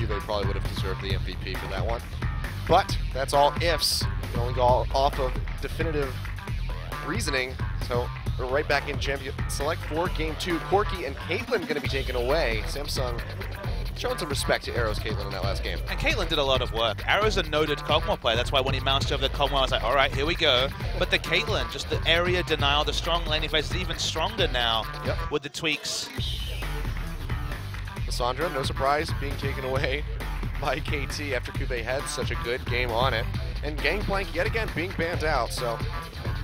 Cuvée probably would have deserved the MVP for that one. But that's all ifs. You can only go off of definitive reasoning. So we're right back in Champion Select 4, Game 2. Corki and Caitlyn going to be taken away. Samsung showing some respect to Arrow's Caitlyn in that last game. And Caitlyn did a lot of work. Arrow's a noted Kog'Maw player. That's why when he moused over the Kog'Maw, I was like, all right, here we go. But the Caitlyn, just the area denial, the strong laning phase is even stronger now with the tweaks. Cassandra, no surprise, being taken away by KT after Cuvée had such a good game on it. And Gangplank, yet again, being banned out. So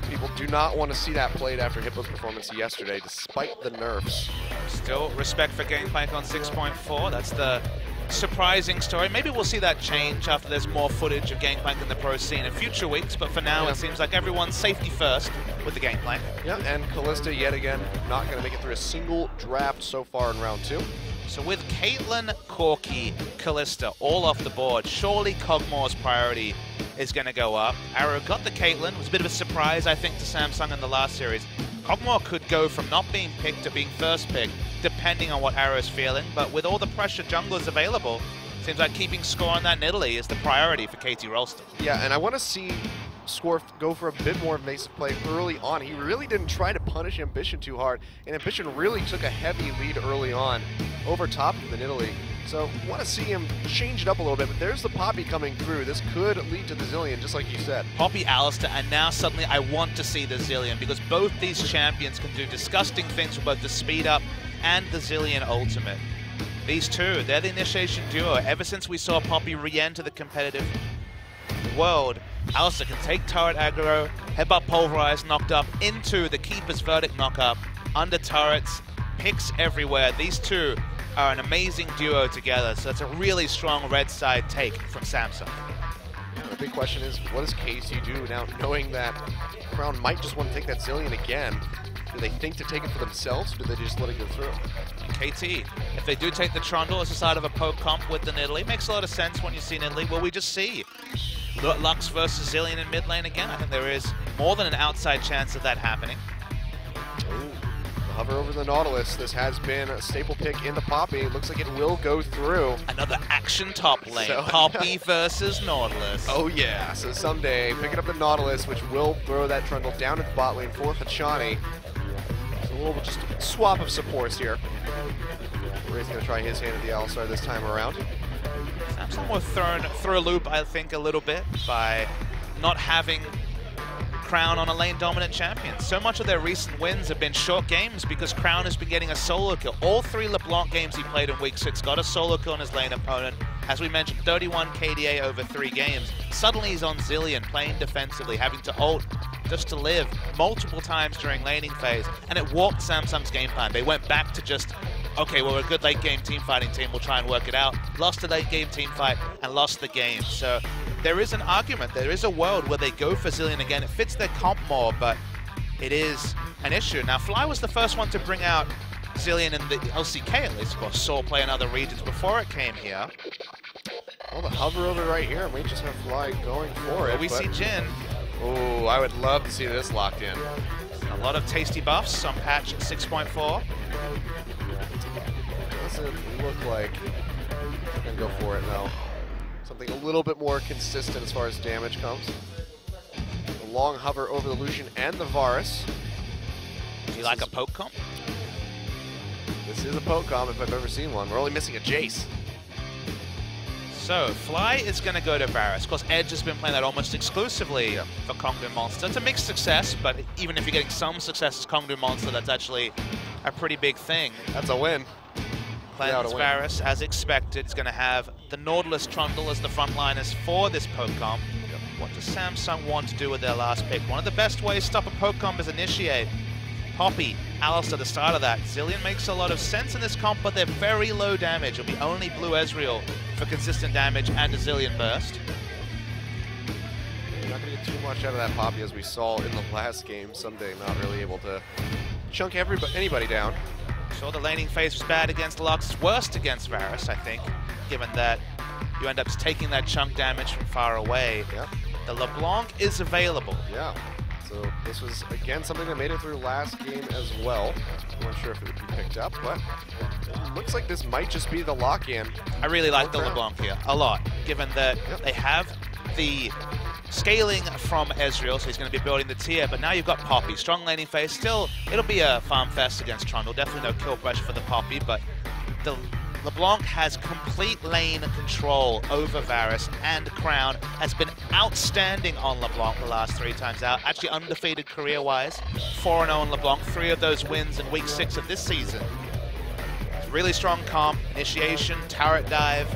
people do not want to see that played after Hippo's performance yesterday, despite the nerfs. Still respect for Gangplank on 6.4. That's the surprising story. Maybe we'll see that change after there's more footage of Gangplank in the pro scene in future weeks, but for now it seems like everyone's safety first with the Gangplank. Yeah, and Kalista yet again not going to make it through a single draft so far in round 2. So with Caitlyn, Corki, Kalista all off the board, surely Kog'Maw's priority is going to go up. Arrow got the Caitlyn. It was a bit of a surprise, I think, to Samsung in the last series. Kog'Maw could go from not being picked to being first pick, depending on what Arrow's feeling, but with all the pressure junglers available, seems like keeping score on that Nidalee is the priority for KT Rolster. Yeah, and I want to see Scorf go for a bit more evasive play early on. He really didn't try to punish Ambition too hard, and Ambition really took a heavy lead early on over top of the Nidalee. So I want to see him change it up a little bit, but there's the Poppy coming through. This could lead to the Zilean, just like you said. Poppy, Alistar, and now suddenly I want to see the Zilean, because both these champions can do disgusting things with both the speed up and the Zilean ultimate. These two, they're the initiation duo. Ever since we saw Poppy re-enter the competitive world, Alistar can take turret aggro, headbutt pulverize, knocked up into the Keeper's Verdict knock-up, under turrets, picks everywhere. These two are an amazing duo together, so that's a really strong red side take from Samsung. Yeah, the big question is, what does KT do now, knowing that Crown might just want to take that Zilean again? Do they think to take it for themselves, or do they just let it go through? KT, if they do take the Trundle as a side of a poke comp with the Nidalee, makes a lot of sense when you see Nidalee. Will we just see Lux versus Zilean in mid lane again? I think there is more than an outside chance of that happening. Ooh. Hover over the Nautilus. This has been a staple pick in the Poppy. It looks like it will go through. Another action top lane. So, Poppy versus Nautilus. Oh yeah, so someday picking up the Nautilus, which will throw that Trundle down at the bot lane for Hachani. So we'll just swap of supports here. Ray's going to try his hand at the Alistar this time around. Samsung was thrown through a loop, I think, a little bit by not having Crown on a lane-dominant champion. So much of their recent wins have been short games because Crown has been getting a solo kill. All 3 LeBlanc games he played in Week 6 got a solo kill on his lane opponent. As we mentioned, 31 KDA over 3 games. Suddenly he's on Zilean, playing defensively, having to ult just to live multiple times during laning phase, and it warped Samsung's game plan. They went back to just, okay, well, we're a good late-game team-fighting team, we'll try and work it out. Lost a late-game team fight and lost the game. So there is an argument, there is a world where they go for Zilean again. It fits their comp more, but it is an issue. Now, Fly was the first one to bring out Zilean in the LCK, at least. Of course, saw play in other regions before it came here. Well, the hover over right here, and we just have Fly going for it. We see Jhin. Oh, I would love to see this locked in. A lot of tasty buffs on patch 6.4. Doesn't look like I'm going to go for it, though. Something a little bit more consistent as far as damage comes. The long hover over the Lucian and the Varus. Do you like a poke comp? This is a poke comp if I've ever seen one. We're only missing a Jace. So, Fly is going to go to Varus. Of course, Edge has been playing that almost exclusively for Kongdu Monster. It's a mixed success, but even if you're getting some success as Kongdu Monster, that's actually a pretty big thing. That's a win. Cleanse Varus, as expected, is going to have the Nautilus Trundle as the frontliners for this poke comp. What does Samsung want to do with their last pick? One of the best ways to stop a poke comp is initiate. Poppy, Alistar, the start of that. Zilean makes a lot of sense in this comp, but they're very low damage. It'll be only Blue Ezreal for consistent damage and a Zilean burst. You're not going to get too much out of that Poppy, as we saw in the last game. Someday not really able to chunk anybody down. So the laning phase was bad against Lux. It's worst against Varus, I think, given that you end up taking that chunk damage from far away. Yeah. The LeBlanc is available. Yeah. So this was, again, something that made it through last game as well. I'm not sure if it would be picked up, but looks like this might just be the lock-in. I really like the LeBlanc here a lot, given that they have the scaling from Ezreal, so he's going to be building the tier, but now you've got Poppy. Strong laning phase. Still, it'll be a farm fest against Trundle. Definitely no kill pressure for the Poppy, but the LeBlanc has complete lane control over Varus, and Crown has been outstanding on LeBlanc the last 3 times out. Actually undefeated career-wise. 4-0 on LeBlanc, 3 of those wins in week 6 of this season. Really strong comp, initiation, turret dive,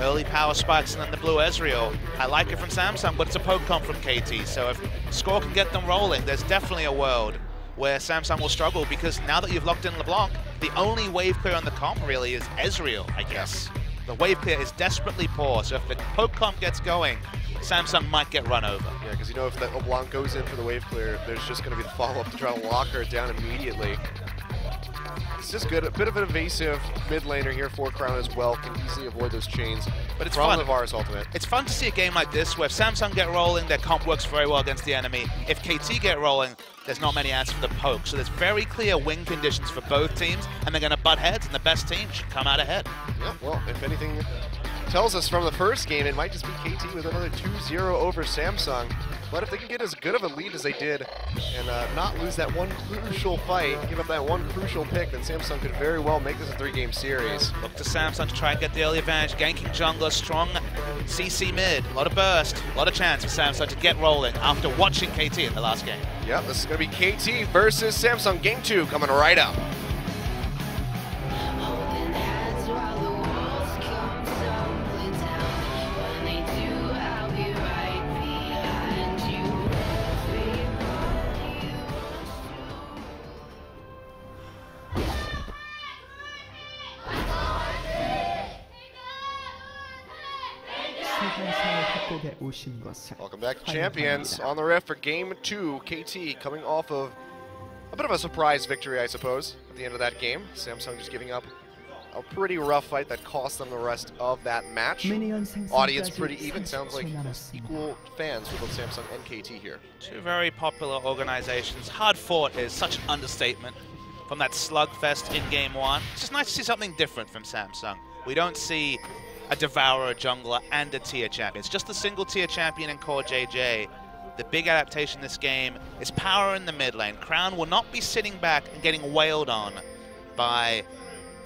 early power spikes, and then the blue Ezreal. I like it from Samsung, but it's a poke comp from KT, so if Score can get them rolling, there's definitely a world where Samsung will struggle, because now that you've locked in LeBlanc, the only wave clear on the comp really is Ezreal, I guess. The wave clear is desperately poor, so if the poke comp gets going, Samsung might get run over. Yeah, because you know if that LeBlanc goes in for the wave clear, there's just going to be the follow-up to try to lock her down immediately. It's just good. A bit of an evasive mid laner here for Crown as well. Can easily avoid those chains. But it's from fun. the Varus ultimate. It's fun to see a game like this where if Samsung get rolling, their comp works very well against the enemy. If KT get rolling, there's not many answers for the poke. So there's very clear win conditions for both teams, and they're going to butt heads, and the best team should come out ahead. Yeah, well, if anything tells us from the first game, it might just be KT with another 2-0 over Samsung. But if they can get as good of a lead as they did and not lose that one crucial fight, give up that one crucial pick, then Samsung could very well make this a 3-game series. Look to Samsung to try and get the early advantage. Ganking jungler, strong CC mid, a lot of burst, a lot of chance for Samsung to get rolling after watching KT in the last game. Yep, this is going to be KT versus Samsung. Game 2 coming right up. Welcome back to Champions. On the ref for Game 2, KT coming off of a bit of a surprise victory, I suppose, at the end of that game. Samsung just giving up a pretty rough fight that cost them the rest of that match. Audience pretty even. Sounds like equal fans for both Samsung and KT here. 2 very popular organizations. Hard fought is such an understatement from that slugfest in Game 1. It's just nice to see something different from Samsung. We don't see a Devourer jungler and a tier champion. It's just a single tier champion in Core JJ. The big adaptation this game is power in the mid lane. Crown will not be sitting back and getting wailed on by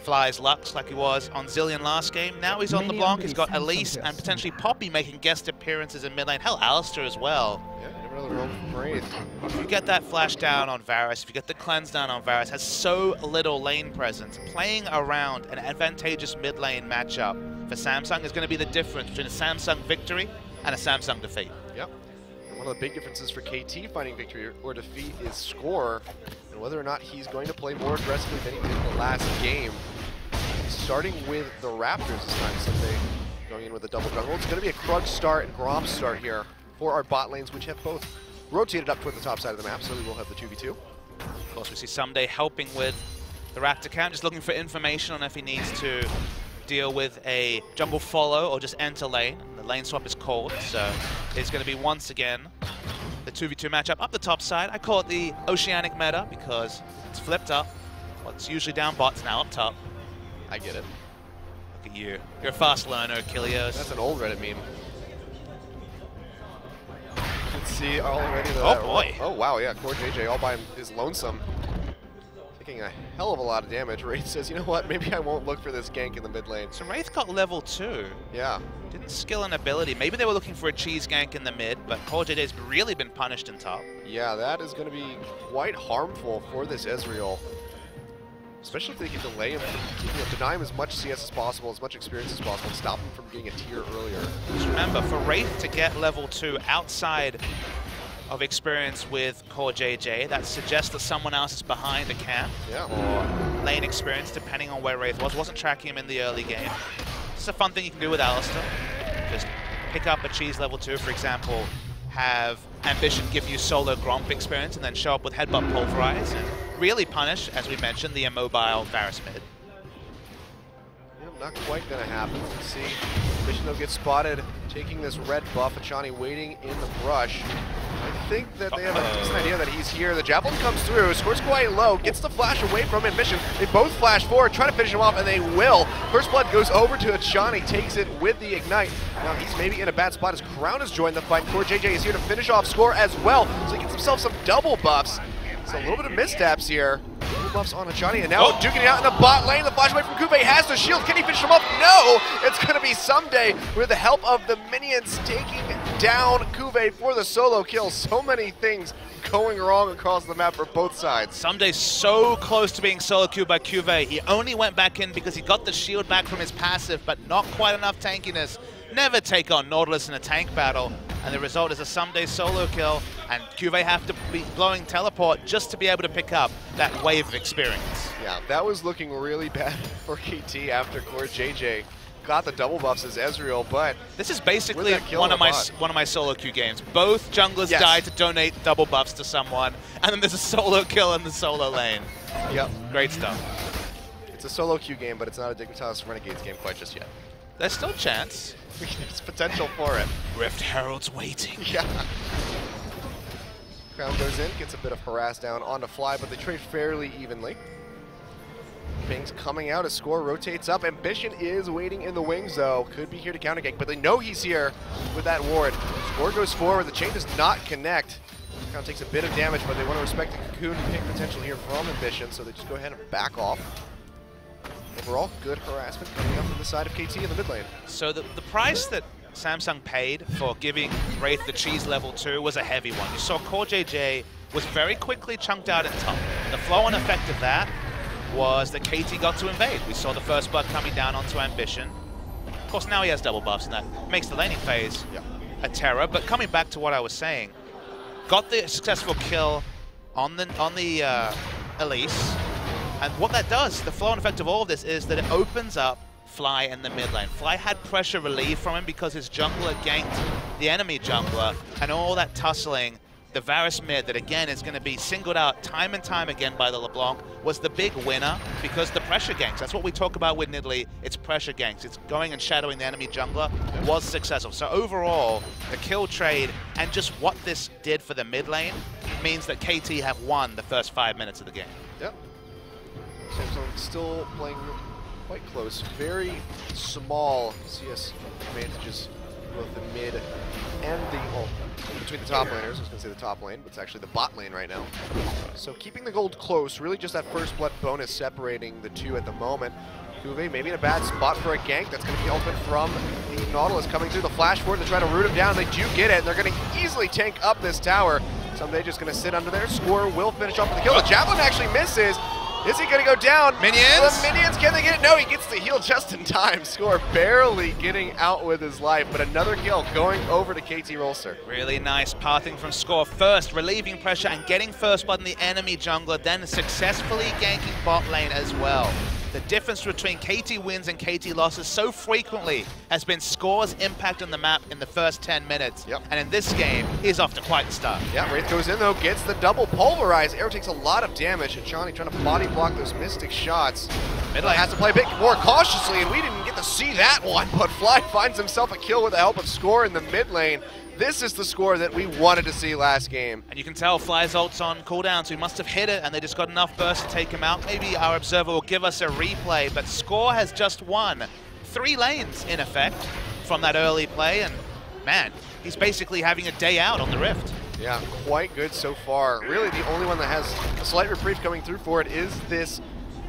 Fly's Lux like he was on Zillion last game. Now he's on LeBlanc. He's got Elise and potentially Poppy making guest appearances in mid lane. Hell, Alistair as well. Yeah, you never know the roam from Wraith. If you get that flash down on Varus, if you get the cleanse down on Varus, has so little lane presence. Playing around an advantageous mid lane matchup for Samsung is going to be the difference between a Samsung victory and a Samsung defeat. Yep. And one of the big differences for KT finding victory or defeat is Score, and whether or not he's going to play more aggressively than he did in the last game. Starting with the Raptors this time, Sunday going in with a double jungle. It's going to be a Krug start and Grom start here for our bot lanes, which have both rotated up toward the top side of the map, so we will have the 2v2. Of course, we see Someday helping with the Raptor camp, just looking for information on if he needs to deal with a jungle follow or just enter lane. The lane swap is called, so it's going to be once again the 2v2 matchup up the top side. I call it the Oceanic meta because it's flipped up. What's usually down bot's now up top. I get it. Look at you. You're a fast learner, Achilles. That's an old Reddit meme. Let's see already. Oh boy. Oh wow, yeah, Core JJ all by his lonesome. Taking a hell of a lot of damage. Wraith says, you know what, maybe I won't look for this gank in the mid lane. So Wraith got level 2. Yeah. Didn't skill and ability. Maybe they were looking for a cheese gank in the mid, but Core JJ's really been punished in top. Yeah, that is going to be quite harmful for this Ezreal. Especially if they can delay him, deny him as much CS as possible, as much experience as possible, and stop him from getting a tier earlier. Just remember, for Wraith to get level 2 outside of experience with Core JJ, that suggests that someone else is behind the camp, or lane experience, depending on where Wraith was. Wasn't tracking him in the early game. It's a fun thing you can do with Alistair. Just pick up a cheese level 2, for example, have Ambition give you solo Gromp experience, and then show up with Headbutt Pulverize, and really punish, as we mentioned, the immobile Varus mid. Yeah, not quite going to happen. Let's see. Ambition though gets spotted taking this red buff. Achani waiting in the brush. I think that they have a decent idea that he's here. The Javelin comes through, scores quite low, gets the flash away from Ambition. They both flash forward, try to finish him off, and they will. First Blood goes over to Achani, takes it with the Ignite. Now he's maybe in a bad spot as Crown has joined the fight. CoreJJ is here to finish off Score as well, so he gets himself some double buffs. So a little bit of missteps here. Double buffs on Achani, and now duking it out in the bot lane. The flash away from Kuve has the shield. Can he finish him off? No! It's going to be Someday with the help of the minions taking down Kuve for the solo kill. So many things going wrong across the map for both sides. Someday so close to being solo queued by Kuve. He only went back in because he got the shield back from his passive, but not quite enough tankiness. Never take on Nautilus in a tank battle, and the result is a Someday solo kill, and Kuve have to be blowing teleport just to be able to pick up that wave of experience. Yeah, that was looking really bad for KT after CoreJJ got the double buffs as Ezreal, but this is basically one of my solo queue games. Both junglers died to donate double buffs to someone, and then there's a solo kill in the solo lane. Yep. Great stuff. It's a solo queue game, but it's not a Dignitas Renegades game quite just yet. There's still a chance. There's potential for it. Rift Herald's waiting. Yeah. Crown goes in, gets a bit of harass down onto Fly, but they trade fairly evenly. Ping's coming out as Score rotates up. Ambition is waiting in the wings, though. Could be here to counter gank, but they know he's here with that ward. Score goes forward. The chain does not connect. Crown takes a bit of damage, but they want to respect the cocoon pick potential here from Ambition, so they just go ahead and back off. Overall, good harassment coming up from the side of KT in the mid lane. So the price that Samsung paid for giving Wraith the cheese level 2 was a heavy one. You saw CoreJJ was very quickly chunked out at top. The flow-on effect of that was that KT got to invade. We saw the first blood coming down onto Ambition. Of course, now he has double buffs, and that makes the laning phase a terror. But coming back to what I was saying, got the successful kill on the Elise. And what that does, the flow-on effect of all of this, is that it opens up Fly in the mid lane. Fly had pressure relieved from him because his jungler ganked the enemy jungler, and all that tussling, the Varus mid that again is going to be singled out time and time again by the LeBlanc, was the big winner because the pressure ganks. That's what we talk about with Nidalee. It's pressure ganks. It's going and shadowing the enemy jungler was successful. So overall, the kill trade and just what this did for the mid lane means that KT have won the first 5 minutes of the game. Yep. Samsung still playing quite close. Very small CS advantages, both the mid and the, well, between the top laners. I was going to say the top lane, but it's actually the bot lane right now. So keeping the gold close, really just that first blood bonus separating the two at the moment. Kuve maybe in a bad spot for a gank. That's going to be ultimate from the Nautilus coming through the flash forward to try to root him down. They do get it, and they're going to easily tank up this tower. Someday just going to sit under there. Score will finish off with the kill. The Javelin actually misses. Is he going to go down? Minions? The minions, can they get it? No, he gets the heal just in time. Score barely getting out with his life, but another kill going over to KT Rolster. Really nice pathing from Score. First, relieving pressure and getting first blood in the enemy jungler, then successfully ganking bot lane as well. The difference between KT wins and KT losses so frequently has been Score's impact on the map in the first 10 minutes. Yep. And in this game, he's off to quite the start. Yeah, Wraith goes in though, gets the double pulverize. Arrow takes a lot of damage, and Johnny trying to body block those Mystic shots. Mid lane has to play a bit more cautiously, and we didn't get to see that one, but Fly finds himself a kill with the help of Score in the mid lane. This is the Score that we wanted to see last game. And you can tell Fly's ult's on cooldown, so he must have hit it, and they just got enough burst to take him out. Maybe our observer will give us a replay, but Score has just won 3 lanes, in effect, from that early play, and man, he's basically having a day out on the Rift. Yeah, quite good so far. Really, the only one that has a slight reprieve coming through for it is this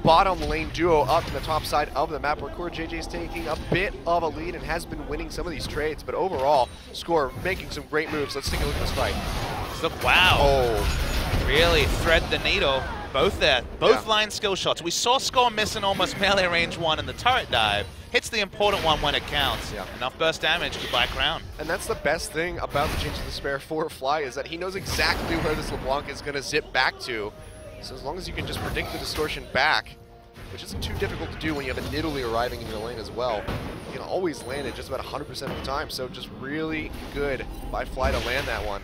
bottom lane duo up in the top side of the map, where CoreJJ is taking a bit of a lead and has been winning some of these trades, but overall, Score making some great moves. Let's take a look at this fight. So, wow. Oh. Really thread the needle. Both there. Both line skill shots. We saw Score miss an almost melee range one in the turret dive. Hits the important one when it counts. Yeah. Enough burst damage to buy crown. And that's the best thing about the Change of Despair for Fly, is that he knows exactly where this LeBlanc is going to zip back to. So as long as you can just predict the distortion back, which isn't too difficult to do when you have a Nidalee arriving in your lane as well, you can always land it just about 100% of the time. So just really good by Fly to land that one.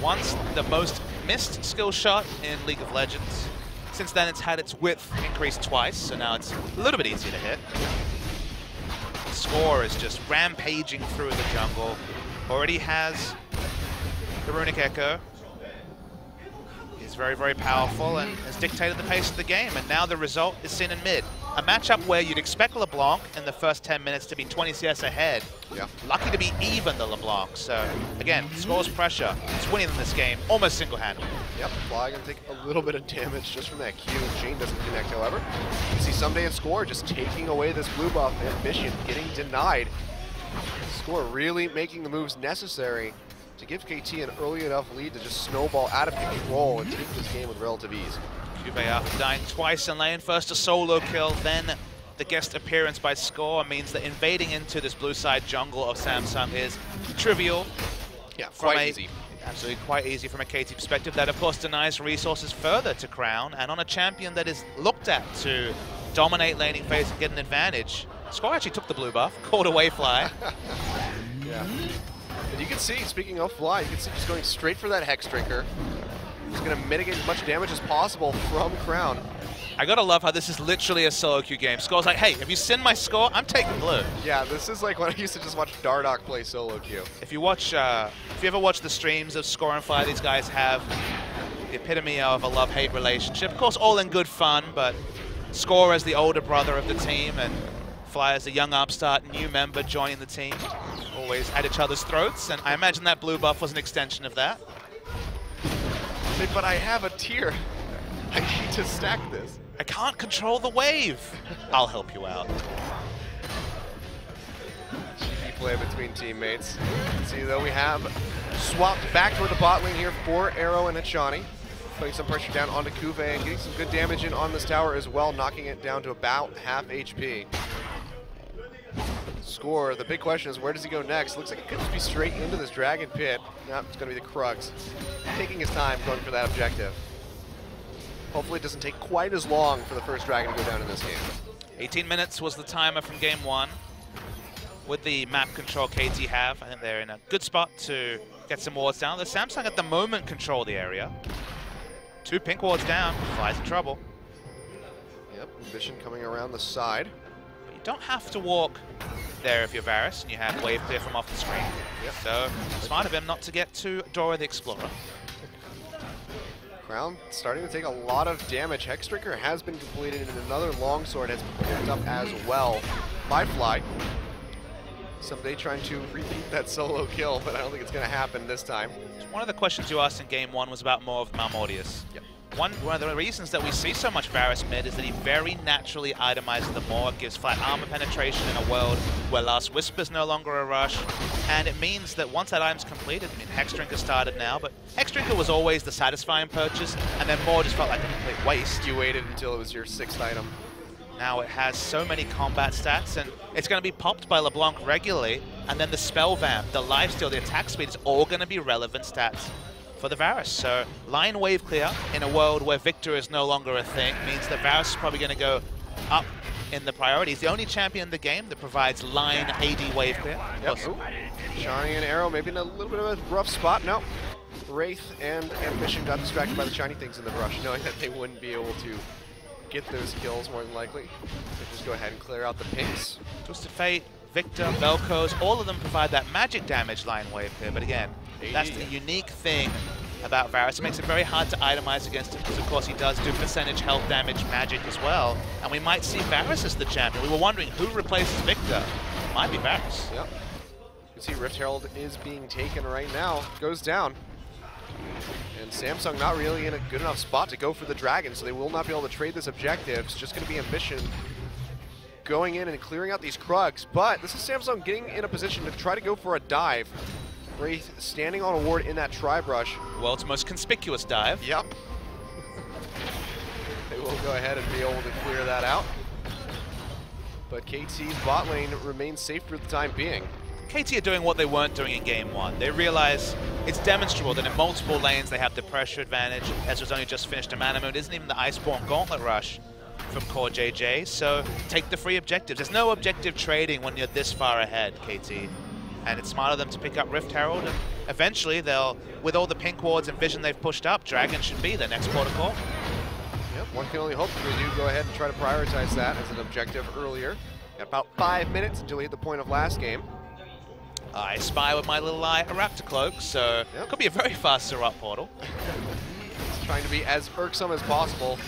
Once the most missed skill shot in League of Legends. Since then, it's had its width increased twice, so now it's a little bit easier to hit. Score is just rampaging through the jungle. Already has the Runic Echo. He's very, very powerful and has dictated the pace of the game. And now the result is seen in mid. A matchup where you'd expect LeBlanc in the first 10 minutes to be 20 CS ahead. Yeah. Lucky to be even the LeBlanc. So again, Score's pressure. It's winning in this game almost single-handedly. Yep, Fly gonna take a little bit of damage just from that Q. Chain doesn't connect, however. You see Someday and Score just taking away this blue buff ambition, getting denied. Score really making the moves necessary to give KT an early enough lead to just snowball out of control and take this game with relative ease. Cube after dying twice in lane, first a solo kill, then the guest appearance by Score means that invading into this blue side jungle of Samsung is trivial. Yeah, quite easy. Absolutely quite easy from a KT perspective. That of course denies resources further to Crown, and on a champion that is looked at to dominate laning phase and get an advantage. Score actually took the blue buff, called away Fly. Yeah. And you can see, speaking of Fly, you can see just going straight for that Hex Drinker. He's going to mitigate as much damage as possible from Crown. I gotta love how this is literally a solo queue game. Score's like, hey, if you send my Score, I'm taking blue. Yeah, this is like when I used to just watch Dardoch play solo queue. If you watch, if you ever watch the streams of Score and Fly, these guys have the epitome of a love-hate relationship. Of course, all in good fun, but Score as the older brother of the team and Fly as a young upstart, new member joining the team. Always at each other's throats, and I imagine that blue buff was an extension of that. But I have a tier. I need to stack this. I can't control the wave. I'll help you out. Cheeky play between teammates. See, though, we have swapped back toward the bot lane here for Arrow and Achani. Putting some pressure down onto Kuve and getting some good damage in on this tower as well, knocking it down to about half HP. Score, the big question is where does he go next? Looks like it could just be straight into this Dragon Pit. No, it's going to be the Krugs. Taking his time going for that objective. Hopefully it doesn't take quite as long for the first Dragon to go down in this game. 18 minutes was the timer from game one. With the map control KT have, I think they're in a good spot to get some wards down. The Samsung at the moment control the area. 2 pink wards down, Fly's in trouble. Yep, Ambition coming around the side. But you don't have to walk there if you're Varus and you have wave clear from off the screen. Yep. So smart of him not to get to Dora the Explorer. Crown starting to take a lot of damage. Hexdrinker has been completed and another longsword has been picked up as well by Fly. Someday trying to repeat that solo kill, but I don't think it's going to happen this time. One of the questions you asked in game one was about more of Malmortius. Yep. One of the reasons that we see so much Varus mid is that he very naturally itemizes the Maw, gives flat armor penetration in a world where Last Whisper is no longer a rush, and it means that once that item's completed, I mean, Hexdrinker started now, but Hexdrinker was always the satisfying purchase, and then Maw just felt like a complete waste. You waited until it was your 6th item. Now it has so many combat stats, and it's going to be popped by LeBlanc regularly, and then the spell vamp, the lifesteal, the attack speed is all going to be relevant stats for the Varus. So line wave clear in a world where Victor is no longer a thing means that Varus is probably going to go up in the priorities. The only champion in the game that provides line AD wave clear. Yep. Shiny and Arrow maybe in a little bit of a rough spot. No. Wraith and Ambition got distracted by the shiny things in the brush, knowing that they wouldn't be able to get those kills more than likely. So just go ahead and clear out the pinks. Twisted Fate, Victor, Vel'Koz, all of them provide that magic damage line wave here, but again, that's the unique thing about Varus. It makes it very hard to itemize against him because of course he does do percentage health damage magic as well, and we might see Varus as the champion. We were wondering who replaces Victor. It might be Varus. Yep. You can see Rift Herald is being taken right now. Goes down. And Samsung not really in a good enough spot to go for the Dragon, so they will not be able to trade this objective. It's just going to be Ambition going in and clearing out these Krugs, but this is Samsung getting in a position to try to go for a dive. Wraith standing on a ward in that Tri-Brush. World's most conspicuous dive. Yep. They will go ahead and be able to clear that out. But KT's bot lane remains safe for the time being. KT are doing what they weren't doing in game one. They realize it's demonstrable that in multiple lanes they have the pressure advantage. Ezra's only just finished a mana moon. It isn't even the Iceborne Gauntlet rush from Core JJ, so take the free objectives. There's no objective trading when you're this far ahead, KT. And it's smart of them to pick up Rift Herald, and eventually they'll, with all the pink wards and vision they've pushed up, Dragon should be their next protocol. Yep, one can only hope they do go ahead and try to prioritize that as an objective earlier. Got about 5 minutes until we hit the point of last game. I spy with my little eye a Raptor Cloak, so it could be a very fast Surut portal. Trying to be as irksome as possible.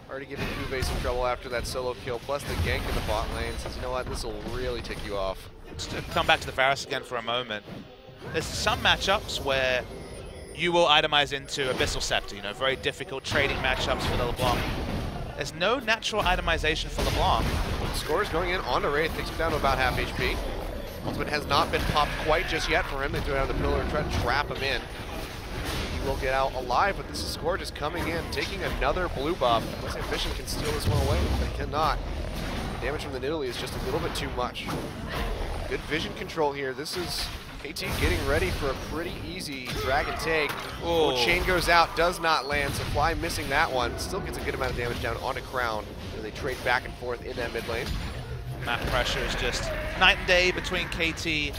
Already giving Kuve some trouble after that solo kill, plus the gank in the bot lane. Says, you know what, this will really tick you off. Just to come back to the Varus again for a moment. There's some matchups where you will itemize into Abyssal Scepter, you know, very difficult trading matchups for the LeBlanc. There's no natural itemization for LeBlanc. Score is going in onto Wraith, takes him down to about half HP. Ultimate has not been popped quite just yet for him. They throw down the pillar and try to trap him in. He will get out alive, but this is Score just coming in, taking another blue buff. Unless Ambition can steal this one away, but he cannot. The damage from the Nidalee is just a little bit too much. Good vision control here. This is KT getting ready for a pretty easy dragon take. Oh, chain goes out, does not land, so Fly missing that one. Still gets a good amount of damage down onto Crown. And they trade back and forth in that mid lane. Map pressure is just night and day between KT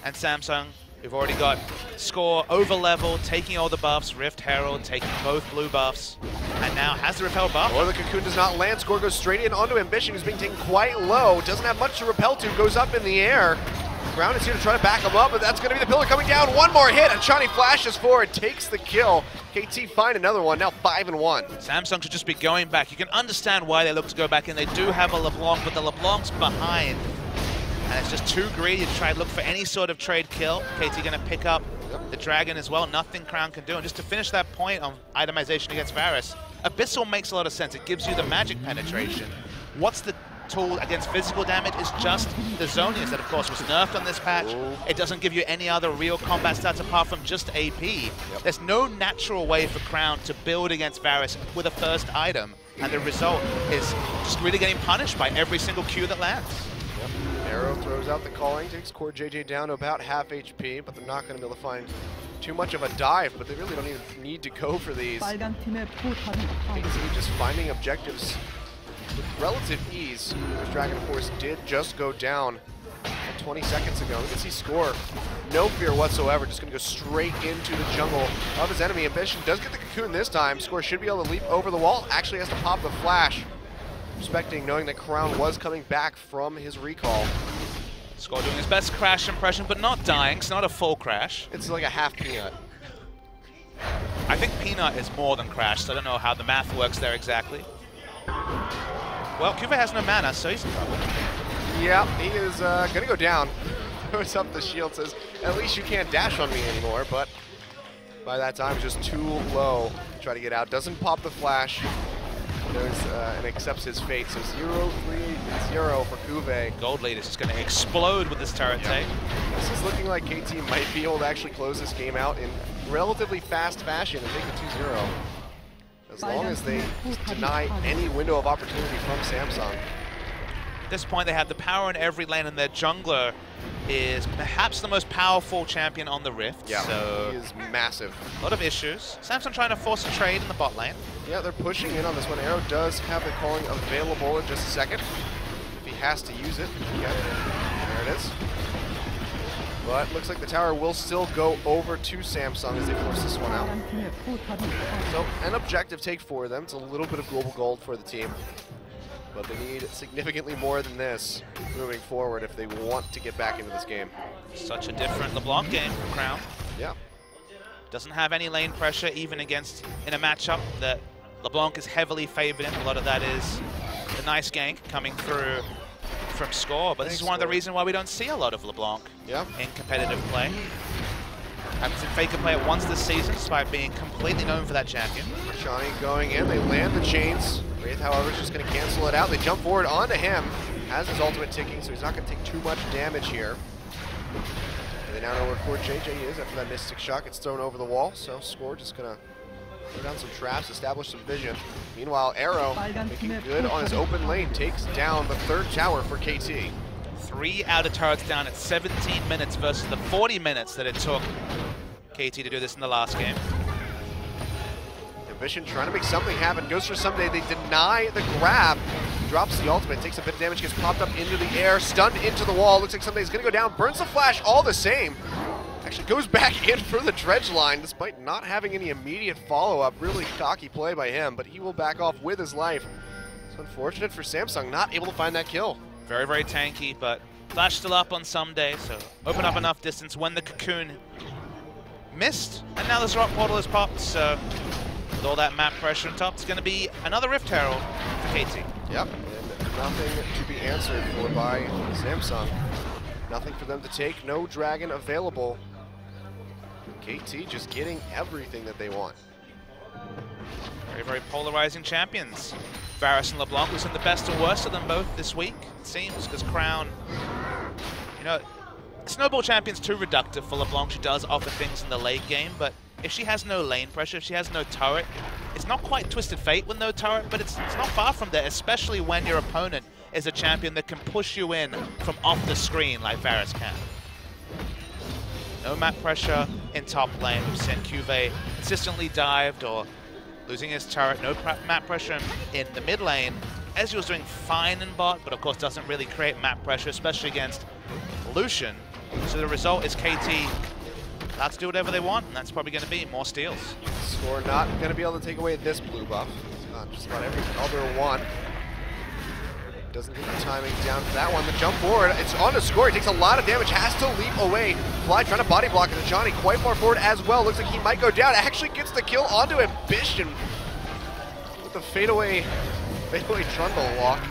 and Samsung. We've already got Score over level, taking all the buffs, Rift Herald taking both blue buffs, and now has the repel buff. Or the Cocoon does not land. Score goes straight in onto Ambition, who's being taken quite low. Doesn't have much to repel to, goes up in the air. Crown is here to try to back him up, but that's going to be the pillar coming down. One more hit, and Chani flashes forward, takes the kill. KT find another one, now 5-1. Samsung should just be going back. You can understand why they look to go back in. They do have a LeBlanc, but the LeBlanc's behind. And it's just too greedy to try and look for any sort of trade kill. KT going to pick up the Dragon as well. Nothing Crown can do. And just to finish that point on itemization against Varus, Abyssal makes a lot of sense. It gives you the magic penetration. What's the tool against physical damage is just the Zonius that, of course, was nerfed on this patch. It doesn't give you any other real combat stats apart from just AP. There's no natural way for Crown to build against Varus with a first item, and the result is just really getting punished by every single Q that lands. Arrow throws out the calling, takes Core JJ down to about half HP, but they're not going to be able to find too much of a dive, but they really don't even need to go for these. KT just finding objectives with relative ease. The Dragon, of course, did just go down 20 seconds ago. You can see Score, no fear whatsoever, just going to go straight into the jungle of his enemy. Ambition does get the Cocoon this time. Score should be able to leap over the wall, actually has to pop the flash. Respecting, knowing that Crown was coming back from his recall. Score doing his best crash impression, but not dying. It's not a full crash. It's like a half peanut. I think peanut is more than crash, so I don't know how the math works there exactly. Well, Kuve has no mana, so he's in trouble. Yeah, he is going to go down. Throws up the shield, says, at least you can't dash on me anymore, but by that time, just too low to try to get out. Doesn't pop the flash. Knows, and accepts his fate, so 0-3-0 for Kuve. Gold lead is just going to explode with this turret take. This is looking like KT might be able to actually close this game out in relatively fast fashion and take it 2-0. As long as they deny any window of opportunity from Samsung. At this point, they have the power in every lane, and their jungler is perhaps the most powerful champion on the Rift. Yeah, so he is massive. A lot of issues. Samsung trying to force a trade in the bot lane. Yeah, they're pushing in on this one. Arrow does have the calling available in just a second. If he has to use it, yeah, there it is. But looks like the tower will still go over to Samsung as they force this one out. So an objective take for them. It's a little bit of global gold for the team. But they need significantly more than this moving forward if they want to get back into this game. Such a different LeBlanc game from Crown. Yeah. Doesn't have any lane pressure even against in a matchup that LeBlanc is heavily favored in. A lot of that is the nice gank coming through from Score, but this is one of the reasons why we don't see a lot of LeBlanc in competitive play. Haven't seen Faker play it once this season, despite being completely known for that champion. Shani going in, they land the chains. Wraith, however, is just going to cancel it out. They jump forward onto him. Has his ultimate ticking, so he's not going to take too much damage here. And they now know where Core JJ is after that Mystic Shot gets thrown over the wall, so Score just going to throw down some traps, establish some vision. Meanwhile, Arrow, making good on his open lane, takes down the third tower for KT. 3 outer turrets down at 17 minutes versus the 40 minutes that it took KT to do this in the last game. Ambition trying to make something happen, goes for someday, they deny the grab. Drops the ultimate, takes a bit of damage, gets popped up into the air, stunned into the wall. Looks like somebody's gonna go down, burns the flash all the same. Actually goes back in for the dredge line despite not having any immediate follow-up. Really cocky play by him, but he will back off with his life. It's unfortunate for Samsung, not able to find that kill. Very, very tanky, but Flash still up on Someday, so open up enough distance when the Cocoon missed, and now this Rock Portal is popped, so with all that map pressure on top, it's going to be another Rift Herald for KT. Yep, and nothing to be answered for by Samsung. Nothing for them to take, no Dragon available. KT just getting everything that they want. Very, very polarizing champions. Varus and LeBlanc looking the best and worst of them both this week, it seems, because Crown, you know, Snowball Champion's too reductive for LeBlanc. She does offer things in the late game, but if she has no lane pressure, if she has no turret, it's not quite Twisted Fate with no turret, but it's not far from there, especially when your opponent is a champion that can push you in from off the screen like Varus can. No map pressure in top lane. We've seen Cuvée consistently dived or losing his turret. No map pressure in the mid lane. Ezreal's doing fine in bot, but of course doesn't really create map pressure, especially against Lucian. So the result is KT allowed to do whatever they want, and that's probably going to be more steals. Score not going to be able to take away this blue buff. Just about every other one. Doesn't get the timing down for that one. The jump forward, it's on to score. He takes a lot of damage, has to leap away. Fly trying to body block it. Johnny quite far forward as well. Looks like he might go down. Actually gets the kill onto Ambition with the fadeaway trundle walk.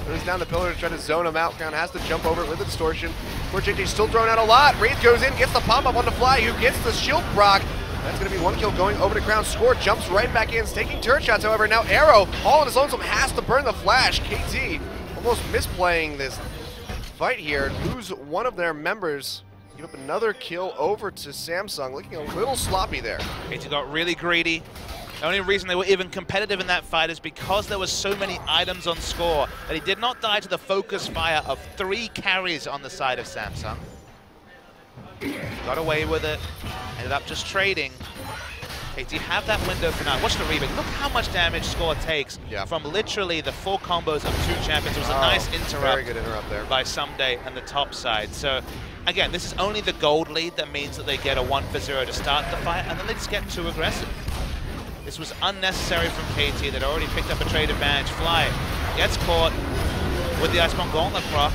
Goes down the pillar to try to zone him out. Crown has to jump over it with the distortion. Poor JJ still throwing out a lot. Wraith goes in, gets the pop-up on the fly. Who gets the shield proc? That's going to be one kill going over to Crown. Score jumps right back in, taking turret shots. However, now Arrow, all on his lonesome, has to burn the flash. KT almost misplaying this fight here. Lose one of their members. Give up another kill over to Samsung. Looking a little sloppy there. KT got really greedy. The only reason they were even competitive in that fight is because there were so many items on score that he did not die to the focus fire of 3 carries on the side of Samsung. Got away with it, ended up just trading. KT have that window for now. Watch the rebuild. Look how much damage Score takes from literally the 4 combos of 2 champions. It was a nice interrupt. Very good interrupt there by Someday and the top side. So again, this is only the gold lead that means that they get a 1-for-0 to start the fight, and then they just get too aggressive. This was unnecessary from KT that already picked up a trade advantage. Fly gets caught with the Iceborne Gauntlet proc,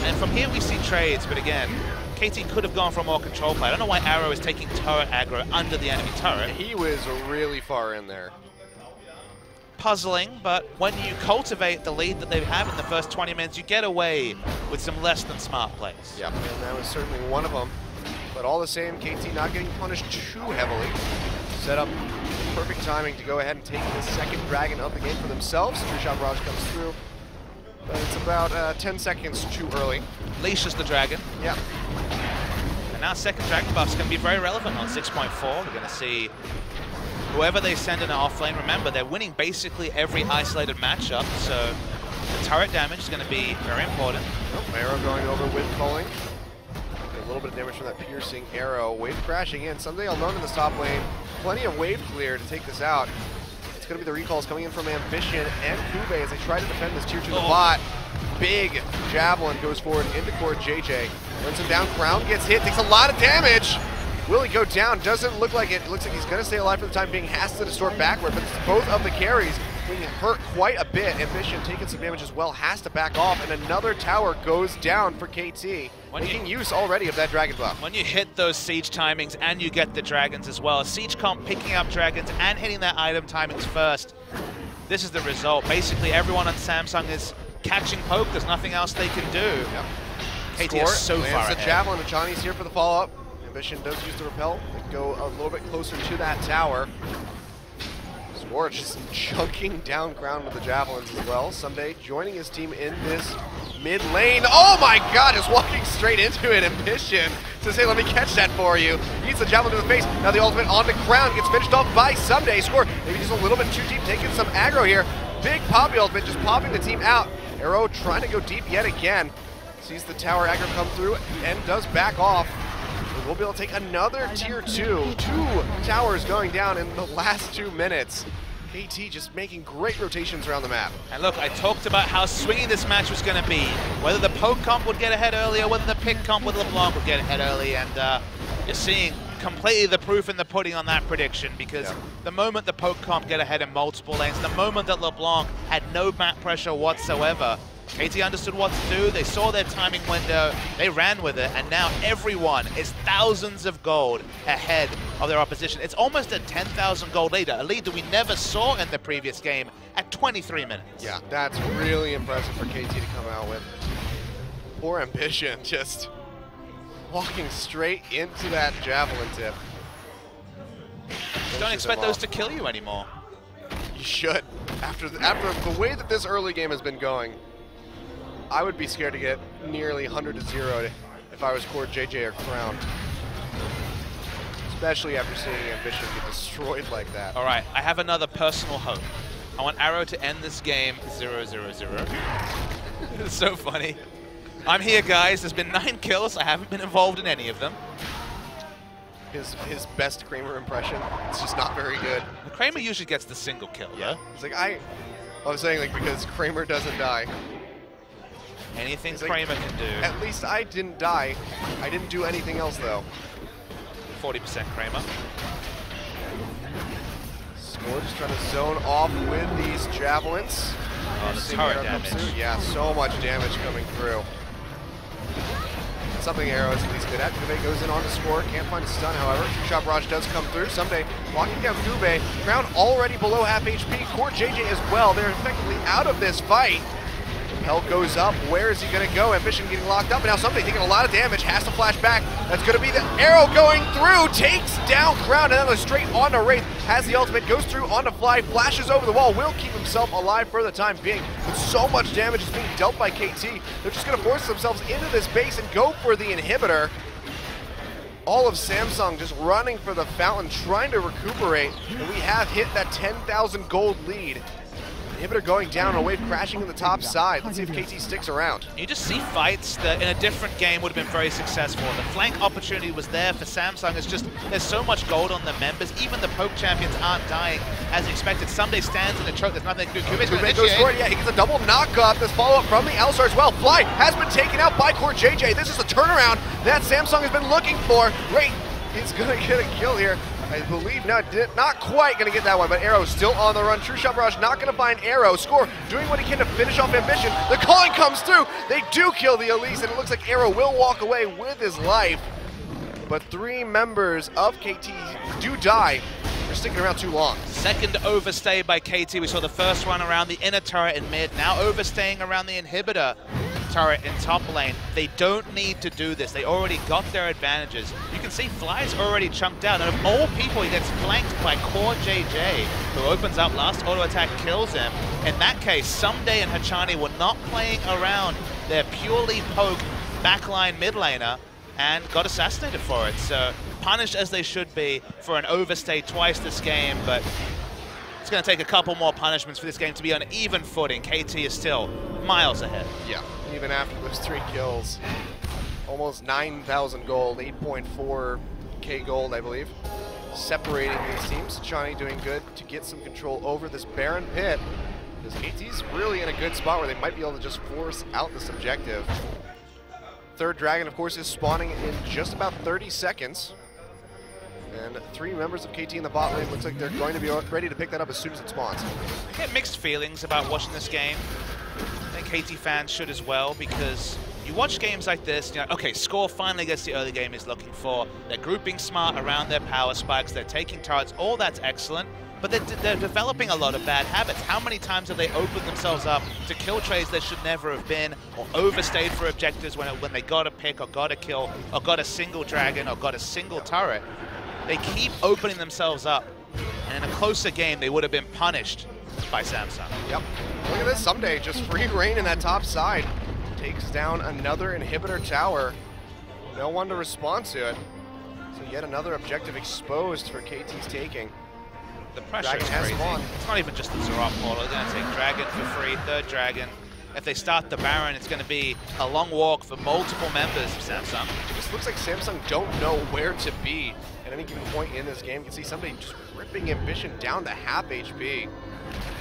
and from here we see trades, but again, KT could have gone for a more control play. I don't know why Arrow is taking turret aggro under the enemy turret. He was really far in there. Puzzling, but when you cultivate the lead that they have in the first 20 minutes, you get away with some less than smart plays. Yep, and that was certainly one of them. But all the same, KT not getting punished too heavily. Set up perfect timing to go ahead and take the second dragon of the game for themselves. Three-shot barrage comes through, but it's about 10 seconds too early. Leashes the dragon. Yep. And now second dragon buff is going to be very relevant on 6.4. We're going to see whoever they send in an offlane. Remember, they're winning basically every isolated matchup, so the turret damage is going to be very important. Oh, Arrow going over with culling. A little bit of damage from that piercing arrow. Wave crashing in. Someday alone in the top lane. Plenty of wave clear to take this out. It's going to be the recalls coming in from Ambition and Cuvée as they try to defend this tier 2 bot. Big javelin goes forward into court. JJ runs him down. Crown gets hit, takes a lot of damage. Will he go down? Doesn't look like it. Looks like he's going to stay alive for the time being. Has to distort backward, but it's both of the carries being hurt quite a bit. Ambition taking some damage as well. Has to back off, and another tower goes down for KT. Making use already of that dragon buff. When you hit those siege timings and you get the dragons as well, siege comp picking up dragons and hitting their item timings first, this is the result. Basically, everyone on Samsung is catching poke. There's nothing else they can do. Yep. KT is so far ahead. The javelin, and Johnny's here for the follow-up. Ambition does use the repel. They go a little bit closer to that tower. Score just chunking down ground with the javelins as well. Someday joining his team in this mid lane. Oh my god, just walking straight into it. Ambition says, hey, let me catch that for you. Eats the javelin to the face. Now the ultimate on the ground gets finished off by Someday. Score maybe just a little bit too deep, taking some aggro here. Big Poppy ultimate just popping the team out. Arrow trying to go deep yet again. Sees the tower aggro come through and does back off. We'll be able to take another tier 2. 2 towers going down in the last 2 minutes. KT just making great rotations around the map. And look, I talked about how swingy this match was going to be. Whether the poke comp would get ahead early or whether the pick comp with LeBlanc would get ahead early. And you're seeing completely the proof in the pudding on that prediction, because the moment the poke comp get ahead in multiple lanes, the moment that LeBlanc had no map pressure whatsoever, KT understood what to do, they saw their timing window, they ran with it, and now everyone is thousands of gold ahead of their opposition. It's almost a 10,000 gold lead, a lead that we never saw in the previous game at 23 minutes. Yeah, that's really impressive for KT to come out with. Poor Ambition just walking straight into that javelin tip. Don't expect those to kill you anymore. You should. After the way that this early game has been going, I would be scared to get nearly 100-0 if I was Core JJ or Crown. Especially after seeing Ambition get destroyed like that. All right, I have another personal hope. I want Arrow to end this game 0-0-0. It's so funny. I'm here, guys. There's been 9 kills. I haven't been involved in any of them. His best Kramer impression, it's just not very good. Kramer usually gets the single kill, yeah? It's like, I was saying, like, because Kramer doesn't die. Anything like, Kramer can do. At least I didn't die. I didn't do anything else, though. 40% Kramer. Score just trying to zone off with these javelins. Oh, the turret damage. Yeah, so much damage coming through. Something Arrow is at least good at. Gube goes in on the score, can't find a stun, however. True Shot Barrage does come through. Someday locking down Gube. Crown already below half HP. Core JJ as well. They're effectively out of this fight. Hell goes up. Where is he going to go? Ambition getting locked up. And now Someday taking a lot of damage. Has to flash back. That's going to be the Arrow going through. Takes down Crown. And then straight onto Wraith. Has the ultimate. Goes through onto Fly. Flashes over the wall. Will keep himself alive for the time being. But so much damage is being dealt by KT. They're just going to force themselves into this base and go for the inhibitor. All of Samsung just running for the fountain, trying to recuperate. And we have hit that 10,000 gold lead. Inhibitor going down, a wave crashing in the top side. Let's see if KT sticks around. You just see fights that in a different game would have been very successful. The flank opportunity was there for Samsung. It's just, there's so much gold on the members. Even the poke champions aren't dying as expected. Someday stands in the choke, there's nothing to do. Kube's going to initiate. Goes for it. Yeah, he gets a double knock-up. This follow-up from the Alistar as well. Fly has been taken out by Core JJ. This is the turnaround that Samsung has been looking for. Wraith is going to get a kill here. I believe not quite going to get that one, but Arrow still on the run. True Shot Barrage not going to find Arrow. Score doing what he can to finish off Ambition. The calling comes through. They do kill the Elise, and it looks like Arrow will walk away with his life. But 3 members of KT do die. They're sticking around too long. Second overstay by KT. We saw the first one around the inner turret in mid. Now overstaying around the inhibitor turret in top lane. They don't need to do this. They already got their advantages. You can see Fly's already chunked out, and of all people, he gets flanked by Core JJ, who opens up last auto attack, kills him. In that case, Someday and Hachani were not playing around their purely poke backline mid laner and got assassinated for it. So punished as they should be for an overstay twice this game, but it's going to take a couple more punishments for this game to be on even footing. KT is still miles ahead. Yeah, even after those 3 kills. Almost 9,000 gold, 8.4k gold, I believe. Separating these teams. Chani doing good to get some control over this Baron pit. Because KT's really in a good spot where they might be able to just force out this objective. Third dragon, of course, is spawning in just about 30 seconds. And 3 members of KT in the bot lane. Looks like they're going to be ready to pick that up as soon as it spawns. I get mixed feelings about watching this game. I think KT fans should as well, because you watch games like this, you know, okay, Score finally gets the early game he's looking for. They're grouping smart around their power spikes. They're taking turrets. All that's excellent. But they're developing a lot of bad habits. How many times have they opened themselves up to kill trades they should never have been, or overstayed for objectives when they got a pick or got a kill or got a single dragon or got a single turret? They keep opening themselves up, and in a closer game, they would have been punished by Samsung. Yep. Look at this, Someday just free reign in that top side. Takes down another inhibitor tower. No one to respond to it. So yet another objective exposed for KT's taking. The pressure is crazy. It's not even just the Zerop portal. They're going to take Dragon for free, third Dragon. If they start the Baron, it's going to be a long walk for multiple members of Samsung. It just looks like Samsung don't know where to be at any given point in this game. You can see somebody just ripping Ambition down to half HP.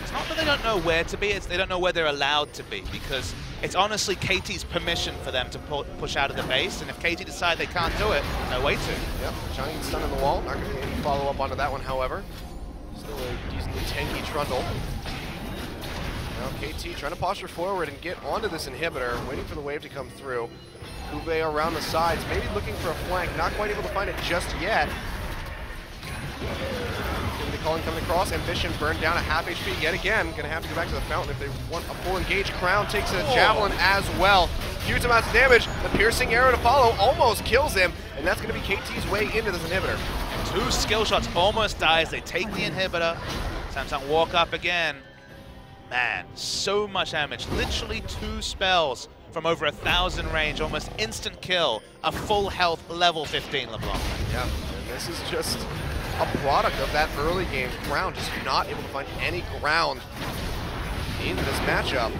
It's not that they don't know where to be, it's they don't know where they're allowed to be, because it's honestly KT's permission for them to push out of the base, and if KT decide they can't do it, no way to. Yep, giant stun in the wall. Not going to be any follow-up onto that one, however. Still a decently tanky Trundle. Now KT trying to posture forward and get onto this inhibitor, waiting for the wave to come through. Kube around the sides, maybe looking for a flank, not quite able to find it just yet. Cullen coming across, Ambition burned down at half HP yet again. Gonna have to go back to the fountain if they want a full engage. Crown takes a javelin as well. Huge amounts of damage. The piercing arrow to follow almost kills him, and that's gonna be KT's way into this inhibitor. 2 skill shots, almost dies. They take the inhibitor. Samsung walk up again. Man, so much damage. Literally 2 spells from over 1,000 range, almost instant kill. A full health level 15 LeBlanc. Yeah, and this is just a product of that early game. Crown just not able to find any ground in this matchup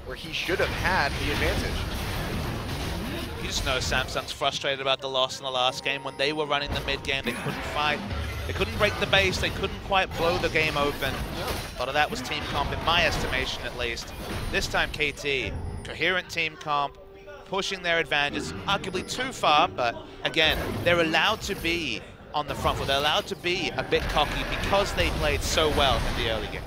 where he should have had the advantage. You just know Samsung's frustrated about the loss in the last game. When they were running the mid game, they couldn't fight. They couldn't break the base. They couldn't quite blow the game open. A lot of that was team comp, in my estimation at least. This time KT, coherent team comp, pushing their advantages, arguably too far, but again, they're allowed to be on the front foot. They're allowed to be a bit cocky because they played so well in the early game.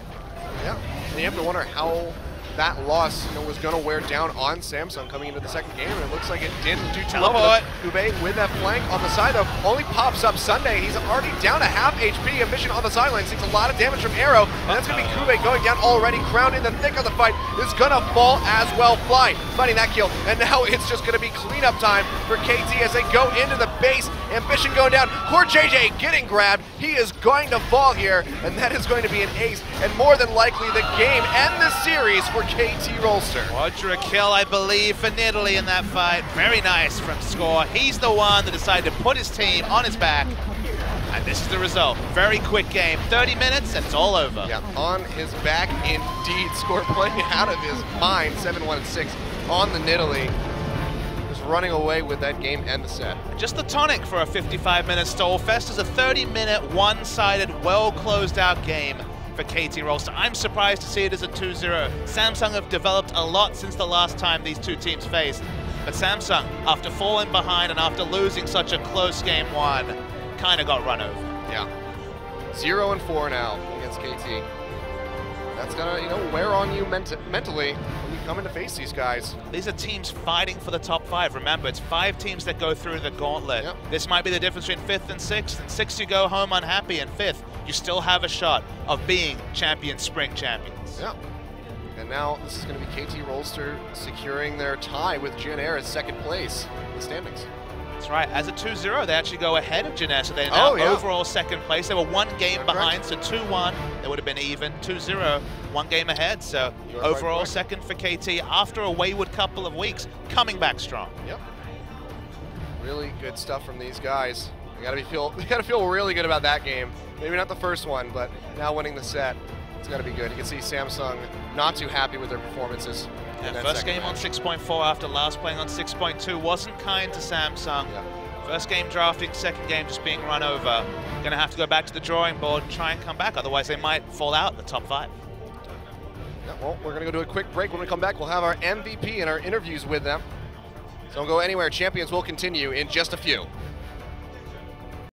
Yeah, and you have to wonder how that loss, was going to wear down on Samsung coming into the second game, and it looks like it didn't do too well. Kube with that flank on the side, though, only pops up Sunday. He's already down to half HP. Ambition on the sideline takes a lot of damage from Arrow, and that's going to be Kube going down already. Crown in the thick of the fight is going to fall as well. Fly, finding that kill, and now it's just going to be cleanup time for KT as they go into the base. Ambition going down. Poor JJ getting grabbed. He is going to fall here, and that is going to be an ace, and more than likely the game and the series for KT Rolster. Quadra kill, I believe, for Nidalee in that fight. Very nice from Score. He's the one that decided to put his team on his back. And this is the result. Very quick game. 30 minutes and it's all over. Yeah, on his back indeed. Score playing out of his mind. 7-1-6 on the Nidalee. Just running away with that game and the set. Just the tonic for a 55-minute stall fest is a 30-minute, one-sided, well-closed-out game for KT Rolster. I'm surprised to see it as a 2-0. Samsung have developed a lot since the last time these two teams faced. But Samsung, after falling behind and after losing such a close game 1, kind of got run over. Yeah. 0-4 now against KT. That's gonna, wear on you mentally when you come in to face these guys. These are teams fighting for the top 5. Remember, it's 5 teams that go through the gauntlet. Yep. This might be the difference between 5th and 6th. And 6th you go home unhappy, and 5th you still have a shot of being spring champions. Yeah. And now this is going to be KT Rolster securing their tie with Jin Air as second place in the standings. That's right. As a 2-0, they actually go ahead of Jin Air, so they're now overall second place. They were 1 game behind, so 2-1, they would have been even. 2-0, 1 game ahead, so overall second for KT after a wayward couple of weeks, coming back strong. Yep. Really good stuff from these guys. They gotta feel really good about that game. Maybe not the first one, but now winning the set, it's gotta be good. You can see Samsung not too happy with their performances. Yeah, first game on 6.4 after last playing on 6.2 wasn't kind to Samsung. Yeah. First game drafting, second game just being run over. Gonna have to go back to the drawing board and try and come back, otherwise they might fall out in the top 5. Yeah, well, we're gonna go do a quick break. When we come back, we'll have our MVP and our interviews with them. So don't go anywhere. Champions will continue in just a few.